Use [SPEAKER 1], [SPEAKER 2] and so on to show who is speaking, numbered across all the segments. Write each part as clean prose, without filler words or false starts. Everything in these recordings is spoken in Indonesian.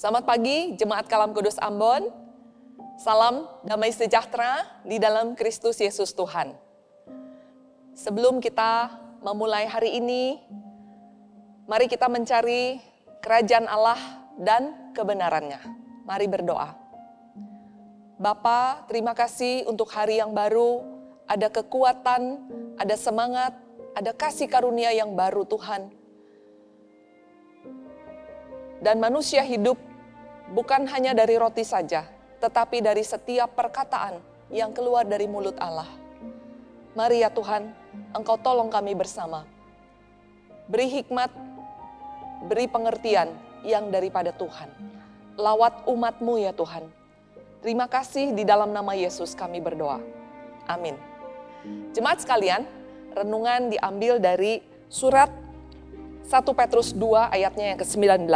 [SPEAKER 1] Selamat pagi, Jemaat Kalam Kudus Ambon. Salam damai sejahtera di dalam Kristus Yesus Tuhan. Sebelum kita memulai hari ini, mari kita mencari kerajaan Allah dan kebenarannya. Mari berdoa. Bapa, terima kasih untuk hari yang baru, ada kekuatan, ada semangat, ada kasih karunia yang baru Tuhan. Dan manusia hidup bukan hanya dari roti saja, tetapi dari setiap perkataan yang keluar dari mulut Allah. Mari ya Tuhan, Engkau tolong kami bersama. Beri hikmat, beri pengertian yang daripada Tuhan. Lawat umat-Mu ya Tuhan. Terima kasih di dalam nama Yesus kami berdoa. Amin. Jemaat sekalian, renungan diambil dari surat 1 Petrus 2 ayatnya yang ke-19.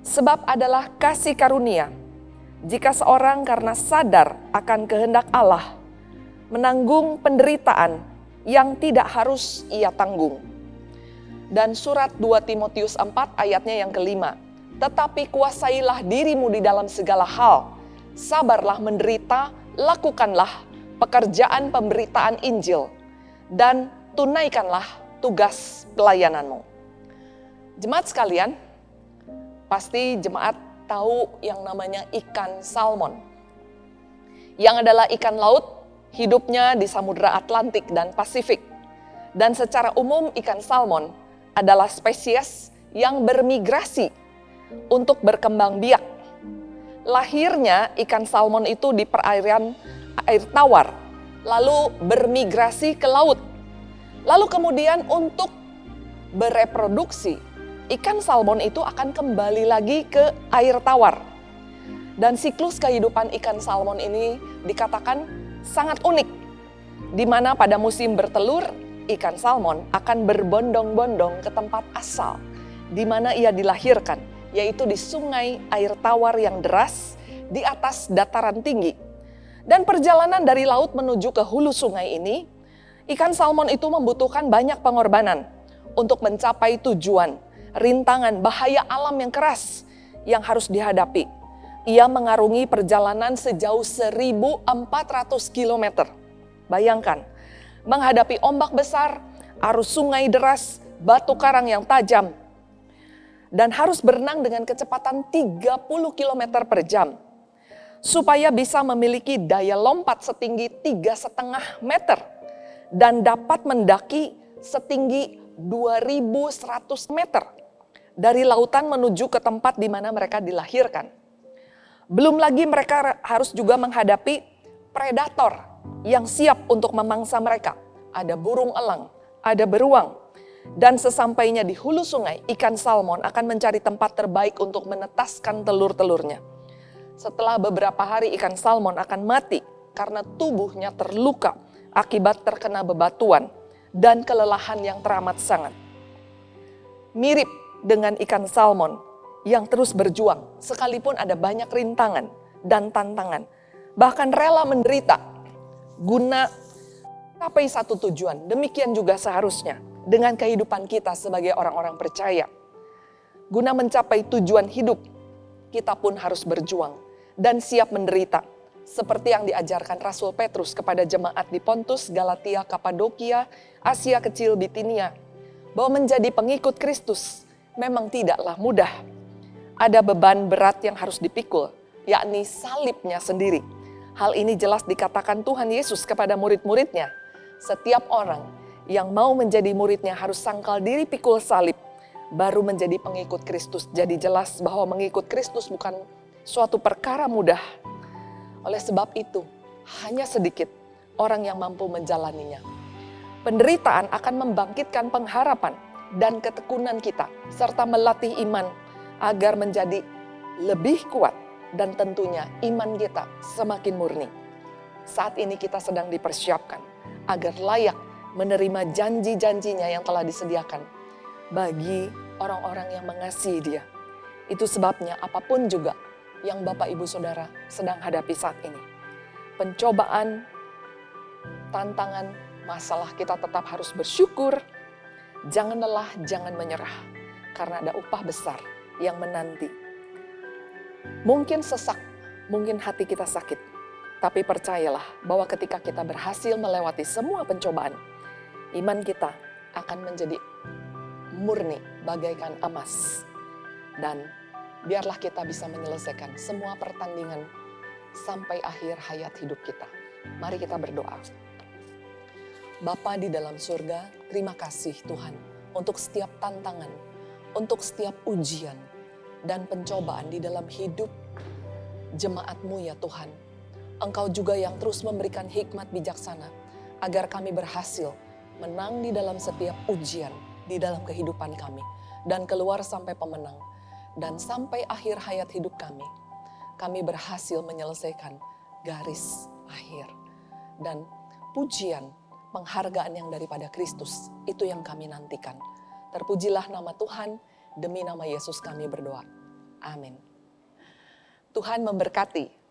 [SPEAKER 1] Sebab adalah kasih karunia, jika seorang karena sadar akan kehendak Allah, menanggung penderitaan yang tidak harus ia tanggung. Dan surat 2 Timotius 4 ayatnya yang ke-5. Tetapi kuasailah dirimu di dalam segala hal, sabarlah menderita, lakukanlah pekerjaan pemberitaan Injil, dan tunaikanlah tugas pelayananmu. Jemaat sekalian, pasti jemaat tahu yang namanya ikan salmon. Yang adalah ikan laut, hidupnya di Samudra Atlantik dan Pasifik. Dan secara umum ikan salmon adalah spesies yang bermigrasi untuk berkembang biak. Lahirnya ikan salmon itu di perairan air tawar, lalu bermigrasi ke laut. Lalu kemudian untuk bereproduksi, ikan salmon itu akan kembali lagi ke air tawar. Dan siklus kehidupan ikan salmon ini dikatakan sangat unik, di mana pada musim bertelur, ikan salmon akan berbondong-bondong ke tempat asal, di mana ia dilahirkan, yaitu di sungai air tawar yang deras di atas dataran tinggi. Dan perjalanan dari laut menuju ke hulu sungai ini, ikan salmon itu membutuhkan banyak pengorbanan untuk mencapai tujuan, rintangan, bahaya alam yang keras yang harus dihadapi. Ia mengarungi perjalanan sejauh 1.400 km. Bayangkan, menghadapi ombak besar, arus sungai deras, batu karang yang tajam, dan harus berenang dengan kecepatan 30 km per jam, supaya bisa memiliki daya lompat setinggi 3,5 meter, dan dapat mendaki setinggi 2.100 meter dari lautan menuju ke tempat di mana mereka dilahirkan. Belum lagi mereka harus juga menghadapi predator yang siap untuk memangsa mereka. Ada burung elang, ada beruang. Dan sesampainya di hulu sungai, ikan salmon akan mencari tempat terbaik untuk menetaskan telur-telurnya. Setelah beberapa hari ikan salmon akan mati karena tubuhnya terluka akibat terkena bebatuan dan kelelahan yang teramat sangat. Mirip dengan ikan salmon yang terus berjuang, sekalipun ada banyak rintangan dan tantangan, bahkan rela menderita guna capai satu tujuan. Demikian juga seharusnya dengan kehidupan kita sebagai orang-orang percaya. Guna mencapai tujuan hidup, kita pun harus berjuang dan siap menderita. Seperti yang diajarkan Rasul Petrus kepada jemaat di Pontus, Galatia, Kapadokia, Asia Kecil, Bitinia, bahwa menjadi pengikut Kristus memang tidaklah mudah. Ada beban berat yang harus dipikul, yakni salibnya sendiri. Hal ini jelas dikatakan Tuhan Yesus kepada murid-muridnya. Setiap orang yang mau menjadi muridnya harus sangkal diri, pikul salib, baru menjadi pengikut Kristus. Jadi jelas bahwa mengikut Kristus bukan suatu perkara mudah. Oleh sebab itu, hanya sedikit orang yang mampu menjalaninya. Penderitaan akan membangkitkan pengharapan dan ketekunan kita, serta melatih iman agar menjadi lebih kuat, dan tentunya iman kita semakin murni. Saat ini kita sedang dipersiapkan agar layak menerima janji-janjinya yang telah disediakan bagi orang-orang yang mengasihi Dia. Itu sebabnya apapun juga yang Bapak Ibu Saudara sedang hadapi saat ini, pencobaan, tantangan, masalah, kita tetap harus bersyukur. Jangan lelah, jangan menyerah, karena ada upah besar yang menanti Mungkin sesak, mungkin hati kita sakit. Tapi percayalah bahwa ketika kita berhasil melewati semua pencobaan, iman kita akan menjadi murni bagaikan emas. Dan biarlah kita bisa menyelesaikan semua pertandingan sampai akhir hayat hidup kita. Mari kita berdoa. Bapa di dalam surga, terima kasih Tuhan untuk setiap tantangan, untuk setiap ujian dan pencobaan di dalam hidup jemaat-Mu ya Tuhan. Engkau juga yang terus memberikan hikmat bijaksana agar kami berhasil menang di dalam setiap ujian di dalam kehidupan kami dan keluar sampai pemenang. Dan sampai akhir hayat hidup kami berhasil menyelesaikan garis akhir. Dan pujian, penghargaan yang daripada Kristus, itu yang kami nantikan. Terpujilah nama Tuhan, demi nama Yesus kami berdoa. Amin. Tuhan memberkati.